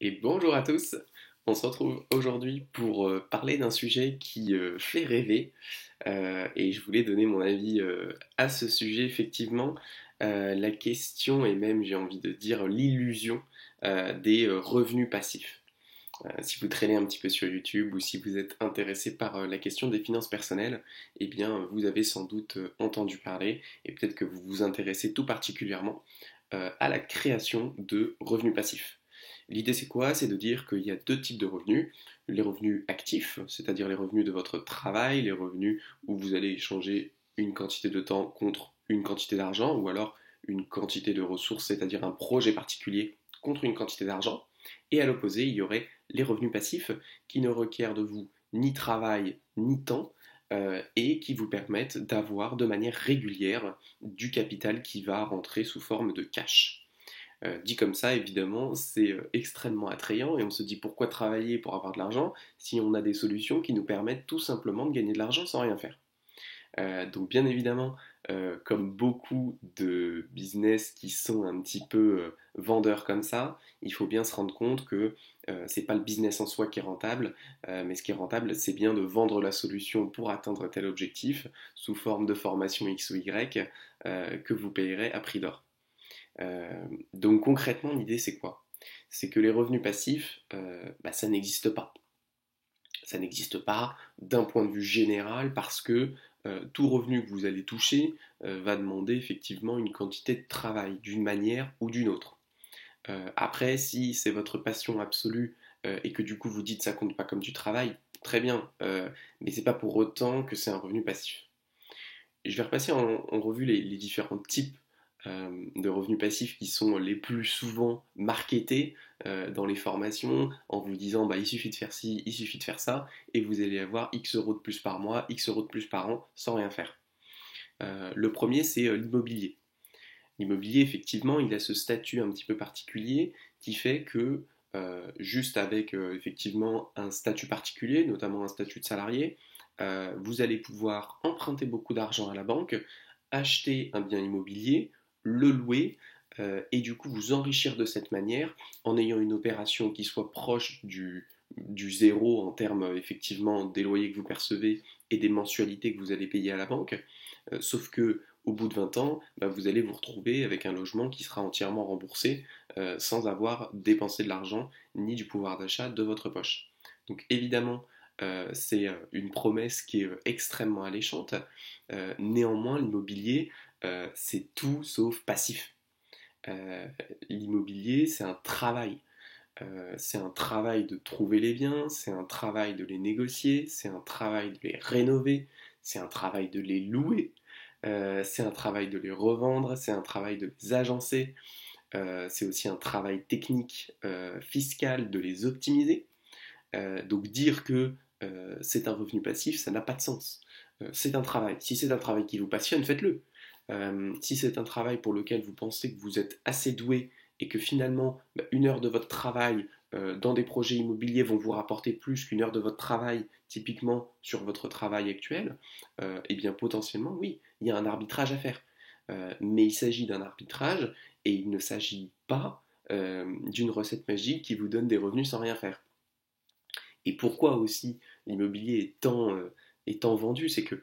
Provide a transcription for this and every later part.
Et bonjour à tous, on se retrouve aujourd'hui pour parler d'un sujet qui fait rêver et je voulais donner mon avis à ce sujet effectivement. La question et même j'ai envie de dire l'illusion des revenus passifs. Si vous traînez un petit peu sur YouTube ou si vous êtes intéressé par la question des finances personnelles, eh bien vous avez sans doute entendu parler et peut-être que vous vous intéressez tout particulièrement à la création de revenus passifs. L'idée c'est quoi? C'est de dire qu'il y a deux types de revenus. Les revenus actifs, c'est-à-dire les revenus de votre travail, les revenus où vous allez échanger une quantité de temps contre une quantité d'argent, ou alors une quantité de ressources, c'est-à-dire un projet particulier contre une quantité d'argent. Et à l'opposé, il y aurait les revenus passifs qui ne requièrent de vous ni travail ni temps, et qui vous permettent d'avoir de manière régulière du capital qui va rentrer sous forme de cash. Dit comme ça, évidemment, c'est extrêmement attrayant et on se dit pourquoi travailler pour avoir de l'argent si on a des solutions qui nous permettent tout simplement de gagner de l'argent sans rien faire. Donc bien évidemment, comme beaucoup de business qui sont un petit peu vendeurs comme ça, il faut bien se rendre compte que c'est pas le business en soi qui est rentable, mais ce qui est rentable, c'est bien de vendre la solution pour atteindre tel objectif sous forme de formation X ou Y que vous payerez à prix d'or. Donc concrètement, l'idée c'est quoi? C'est que les revenus passifs, ça n'existe pas. Ça n'existe pas d'un point de vue général parce que tout revenu que vous allez toucher va demander effectivement une quantité de travail d'une manière ou d'une autre. Après, si c'est votre passion absolue et que du coup vous dites ça compte pas comme du travail, très bien, mais c'est pas pour autant que c'est un revenu passif. Je vais repasser en revue les différents types de revenus passifs qui sont les plus souvent marketés dans les formations en vous disant bah, il suffit de faire ci, il suffit de faire ça, et vous allez avoir X euros de plus par mois, X euros de plus par an sans rien faire. Le premier, c'est l'immobilier. L'immobilier, effectivement, il a ce statut un petit peu particulier qui fait que juste avec effectivement un statut particulier, notamment un statut de salarié, vous allez pouvoir emprunter beaucoup d'argent à la banque, acheter un bien immobilier, le louer et du coup vous enrichir de cette manière en ayant une opération qui soit proche du zéro en termes effectivement des loyers que vous percevez et des mensualités que vous allez payer à la banque. Sauf que au bout de 20 ans, bah, vous allez vous retrouver avec un logement qui sera entièrement remboursé sans avoir dépensé de l'argent ni du pouvoir d'achat de votre poche. Donc évidemment, c'est une promesse qui est extrêmement alléchante. Néanmoins, l'immobilier, c'est tout sauf passif. Euh, L'immobilier, c'est un travail. C'est un travail de trouver les biens, c'est un travail de les négocier, c'est un travail de les rénover, c'est un travail de les louer, c'est un travail de les revendre, c'est un travail de les agencer, c'est aussi un travail technique, fiscal de les optimiser. Donc dire que c'est un revenu passif, ça n'a pas de sens. C'est un travail. Si c'est un travail qui vous passionne, faites-le. Si c'est un travail pour lequel vous pensez que vous êtes assez doué et que finalement une heure de votre travail dans des projets immobiliers vont vous rapporter plus qu'une heure de votre travail typiquement sur votre travail actuel, eh bien potentiellement oui, il y a un arbitrage à faire. Mais il s'agit d'un arbitrage et il ne s'agit pas d'une recette magique qui vous donne des revenus sans rien faire. Et pourquoi aussi l'immobilier est tant vendu, c'est que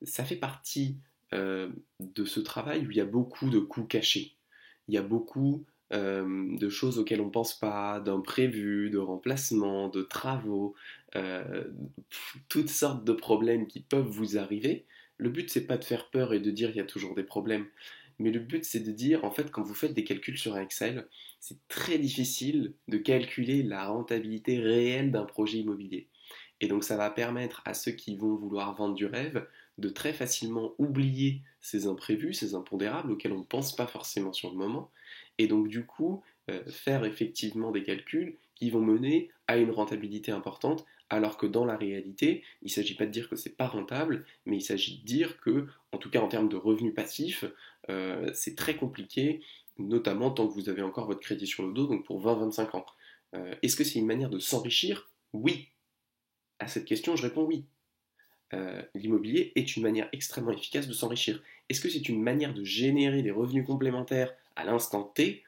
ça fait partie de ce travail où il y a beaucoup de coûts cachés. Il y a beaucoup de choses auxquelles on ne pense pas, d'imprévus, de remplacements, de travaux, euh, toutes sortes de problèmes qui peuvent vous arriver. Le but, c'est pas de faire peur et de dire il y a toujours des problèmes. Mais le but, c'est de dire, en fait, quand vous faites des calculs sur un Excel, c'est très difficile de calculer la rentabilité réelle d'un projet immobilier. Et donc ça va permettre à ceux qui vont vouloir vendre du rêve de très facilement oublier ces imprévus, ces impondérables auxquels on ne pense pas forcément sur le moment, et donc du coup faire effectivement des calculs qui vont mener à une rentabilité importante, alors que dans la réalité, il ne s'agit pas de dire que c'est pas rentable, mais il s'agit de dire que, en tout cas en termes de revenus passifs, c'est très compliqué, notamment tant que vous avez encore votre crédit sur le dos, donc pour 20-25 ans. Est-ce que c'est une manière de s'enrichir? Oui. À cette question, je réponds oui. L'immobilier est une manière extrêmement efficace de s'enrichir. Est-ce que c'est une manière de générer des revenus complémentaires à l'instant T?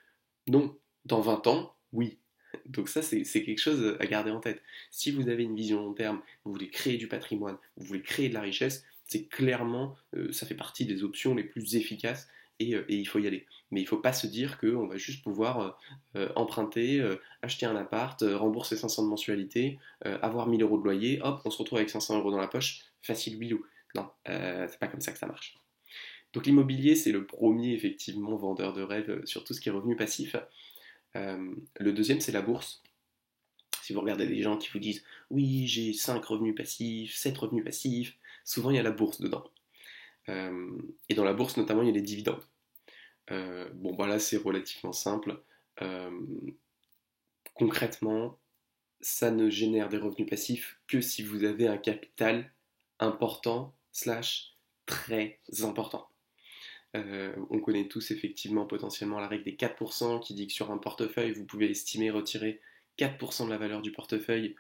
Non. Dans 20 ans, oui. Donc ça, c'est quelque chose à garder en tête. Si vous avez une vision long terme, vous voulez créer du patrimoine, vous voulez créer de la richesse, c'est clairement, ça fait partie des options les plus efficaces et il faut y aller. Mais il ne faut pas se dire qu'on va juste pouvoir emprunter, acheter un appart, rembourser 500 de mensualité, avoir 1000 euros de loyer, hop, on se retrouve avec 500 euros dans la poche, facile bilou. Non, c'est pas comme ça que ça marche. Donc l'immobilier, c'est le premier effectivement vendeur de rêve sur tout ce qui est revenu passif. Le deuxième, c'est la bourse. Si vous regardez les gens qui vous disent oui, j'ai 5 revenus passifs, 7 revenus passifs, souvent il y a la bourse dedans. Et dans la bourse, notamment, il y a les dividendes. Bon, voilà, c'est relativement simple. Euh, Concrètement, ça ne génère des revenus passifs que si vous avez un capital important slash très important. On connaît tous effectivement potentiellement la règle des 4% qui dit que sur un portefeuille, vous pouvez estimer retirer 4% de la valeur du portefeuille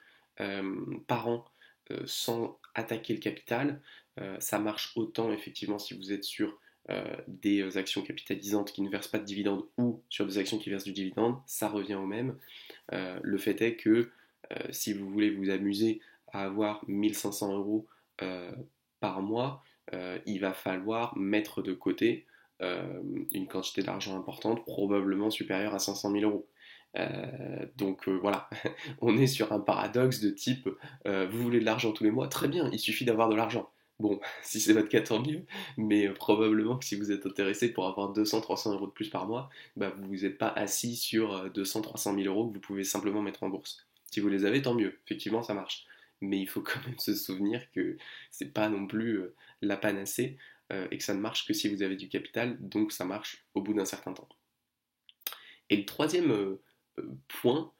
par an sans attaquer le capital. Ça marche autant effectivement si vous êtes sur des actions capitalisantes qui ne versent pas de dividendes ou sur des actions qui versent du dividende, ça revient au même. Le fait est que si vous voulez vous amuser à avoir 1500 euros par mois, il va falloir mettre de côté une quantité d'argent importante, probablement supérieure à 500 000 euros. Donc voilà, on est sur un paradoxe de type vous voulez de l'argent tous les mois, très bien, il suffit d'avoir de l'argent. Bon, si c'est votre cas, tant mieux, mais probablement que si vous êtes intéressé pour avoir 200-300 euros de plus par mois, bah, vous n'êtes pas assis sur 200-300 000 euros que vous pouvez simplement mettre en bourse. Si vous les avez, tant mieux, effectivement ça marche. Mais il faut quand même se souvenir que c'est pas non plus la panacée et que ça ne marche que si vous avez du capital, donc ça marche au bout d'un certain temps. Et le troisième point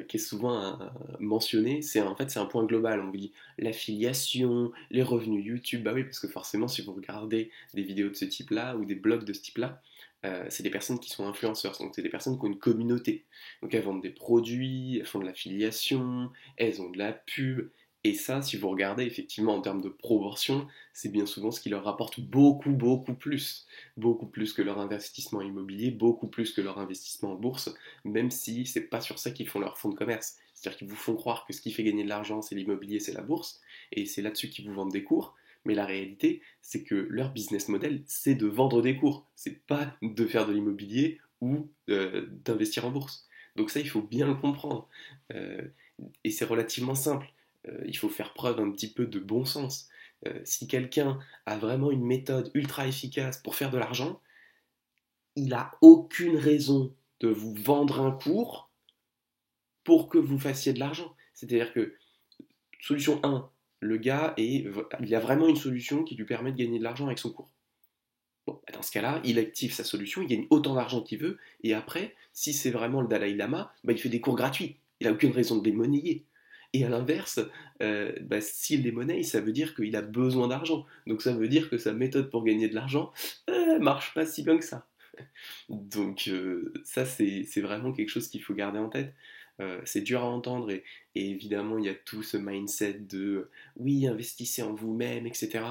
qui est souvent mentionné, c'est en fait c'est un point global. On vous dit l'affiliation, les revenus YouTube. Bah oui, parce que forcément, si vous regardez des vidéos de ce type-là ou des blogs de ce type-là, c'est des personnes qui sont influenceurs, donc c'est des personnes qui ont une communauté. Donc elles vendent des produits, elles font de l'affiliation, elles ont de la pub. Et ça, si vous regardez effectivement en termes de proportion, c'est bien souvent ce qui leur rapporte beaucoup plus que leur investissement immobilier, beaucoup plus que leur investissement en bourse, même si c'est pas sur ça qu'ils font leur fonds de commerce. C'est-à-dire qu'ils vous font croire que ce qui fait gagner de l'argent, c'est l'immobilier, c'est la bourse, et c'est là-dessus qu'ils vous vendent des cours. Mais la réalité, c'est que leur business model, c'est de vendre des cours. C'est pas de faire de l'immobilier ou d'investir en bourse. Donc ça, il faut bien le comprendre. Euh, et c'est relativement simple. Il faut faire preuve un petit peu de bon sens. Si quelqu'un a vraiment une méthode ultra efficace pour faire de l'argent, il n'a aucune raison de vous vendre un cours pour que vous fassiez de l'argent. C'est-à-dire que, solution 1, le gars, il a vraiment une solution qui lui permet de gagner de l'argent avec son cours. Bon, dans ce cas-là, il active sa solution, il gagne autant d'argent qu'il veut, et après, si c'est vraiment le Dalai Lama, bah, il fait des cours gratuits. Il n'a aucune raison de les monnayer. Et à l'inverse, bah, s'il les monnaie, ça veut dire qu'il a besoin d'argent. Donc ça veut dire que sa méthode pour gagner de l'argent marche pas si bien que ça. Donc ça, c'est vraiment quelque chose qu'il faut garder en tête. C'est dur à entendre et évidemment, il y a tout ce mindset de oui, investissez en vous-même, etc.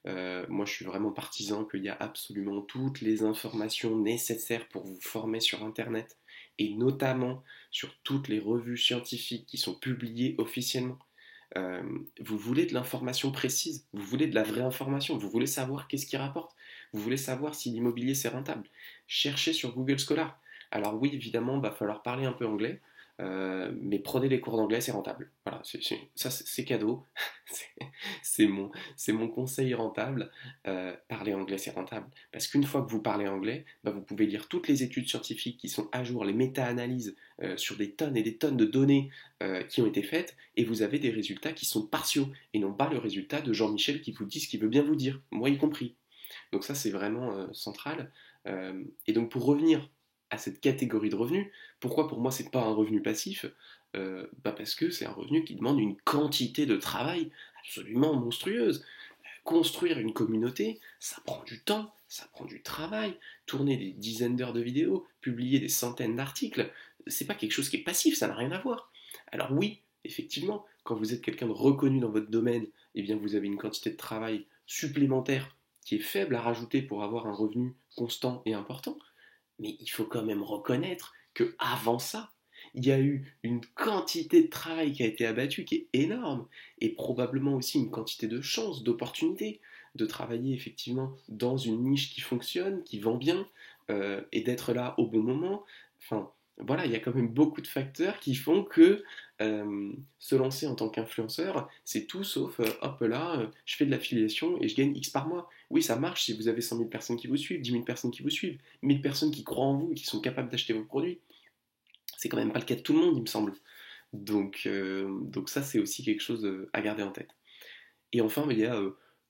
Moi, je suis vraiment partisan qu'il y a absolument toutes les informations nécessaires pour vous former sur Internet et notamment sur toutes les revues scientifiques qui sont publiées officiellement. Euh, Vous voulez de l'information précise, vous voulez de la vraie information, vous voulez savoir qu'est-ce qui rapporte, vous voulez savoir si l'immobilier c'est rentable. Cherchez sur Google Scholar. Alors oui, évidemment, il va falloir parler un peu anglais, mais prenez des cours d'anglais, c'est rentable. Voilà, c'est cadeau, c'est c'est mon conseil rentable. Parler anglais, c'est rentable. Parce qu'une fois que vous parlez anglais, bah, vous pouvez lire toutes les études scientifiques qui sont à jour, les méta-analyses sur des tonnes et des tonnes de données qui ont été faites, et vous avez des résultats qui sont partiaux, et non pas le résultat de Jean-Michel qui vous dit ce qu'il veut bien vous dire, moi y compris. Donc ça, c'est vraiment central. Et donc pour revenir à cette catégorie de revenus, pourquoi pour moi c'est pas un revenu passif? Bah parce que c'est un revenu qui demande une quantité de travail absolument monstrueuse. Construire une communauté, ça prend du temps, ça prend du travail. Tourner des dizaines d'heures de vidéos, publier des centaines d'articles, c'est pas quelque chose qui est passif, ça n'a rien à voir. Alors oui, effectivement, quand vous êtes quelqu'un de reconnu dans votre domaine, eh bien vous avez une quantité de travail supplémentaire qui est faible à rajouter pour avoir un revenu constant et important. Mais il faut quand même reconnaître que avant ça, il y a eu une quantité de travail qui a été abattue qui est énorme, et probablement aussi une quantité de chances, d'opportunités, de travailler effectivement dans une niche qui fonctionne, qui vend bien, et d'être là au bon moment. Enfin, voilà, il y a quand même beaucoup de facteurs qui font que se lancer en tant qu'influenceur, c'est tout sauf, hop là, je fais de l'affiliation et je gagne X par mois. Oui, ça marche si vous avez 100 000 personnes qui vous suivent, 10 000 personnes qui vous suivent, 1000 personnes qui croient en vous et qui sont capables d'acheter vos produits. C'est quand même pas le cas de tout le monde, il me semble. Donc ça, c'est aussi quelque chose à garder en tête. Et enfin, il y a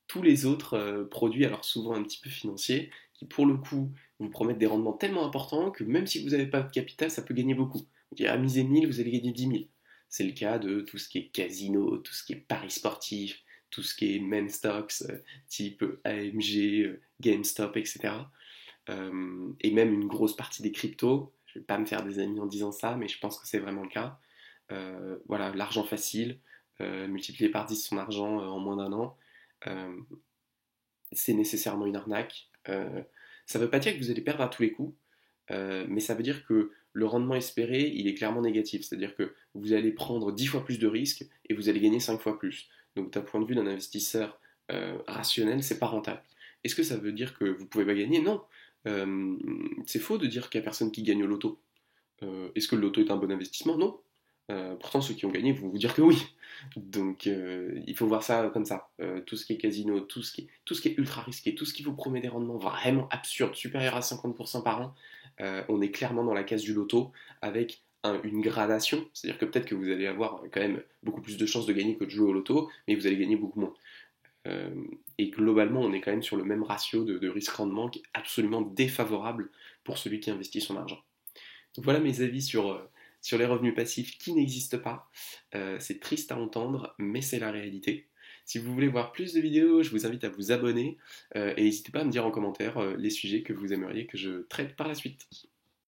tous les autres produits, alors souvent un petit peu financiers, qui pour le coup vous promettent des rendements tellement importants que même si vous n'avez pas de capital, ça peut gagner beaucoup. À miser 1000, vous allez gagner 10 000. C'est le cas de tout ce qui est casino, tout ce qui est paris sportif, tout ce qui est meme stocks, type AMG, GameStop, etc. Et même une grosse partie des cryptos. Je ne vais pas me faire des amis en disant ça, mais je pense que c'est vraiment le cas. Voilà, l'argent facile, multiplier par 10 son argent en moins d'un an, euh, c'est nécessairement une arnaque. Ça ne veut pas dire que vous allez perdre à tous les coups, mais ça veut dire que le rendement espéré, il est clairement négatif. C'est-à-dire que vous allez prendre 10 fois plus de risques et vous allez gagner 5 fois plus. Donc d'un point de vue d'un investisseur rationnel, c'est pas rentable. Est-ce que ça veut dire que vous pouvez pas gagner? Non. C'est faux de dire qu'il n'y a personne qui gagne au loto. Est-ce que le loto est un bon investissement? Non. Pourtant, ceux qui ont gagné vont vous dire que oui. Donc, il faut voir ça comme ça. Tout ce qui est casino, tout ce qui est ultra risqué, tout ce qui vous promet des rendements vraiment absurdes, supérieurs à 50% par an, on est clairement dans la case du loto avec une gradation. C'est-à-dire que peut-être que vous allez avoir quand même beaucoup plus de chances de gagner que de jouer au loto, mais vous allez gagner beaucoup moins. Euh, et globalement, on est quand même sur le même ratio de risque-rendement qui est absolument défavorable pour celui qui investit son argent. Donc voilà mes avis sur les revenus passifs qui n'existent pas. C'est triste à entendre, mais c'est la réalité. Si vous voulez voir plus de vidéos, je vous invite à vous abonner et n'hésitez pas à me dire en commentaire les sujets que vous aimeriez que je traite par la suite.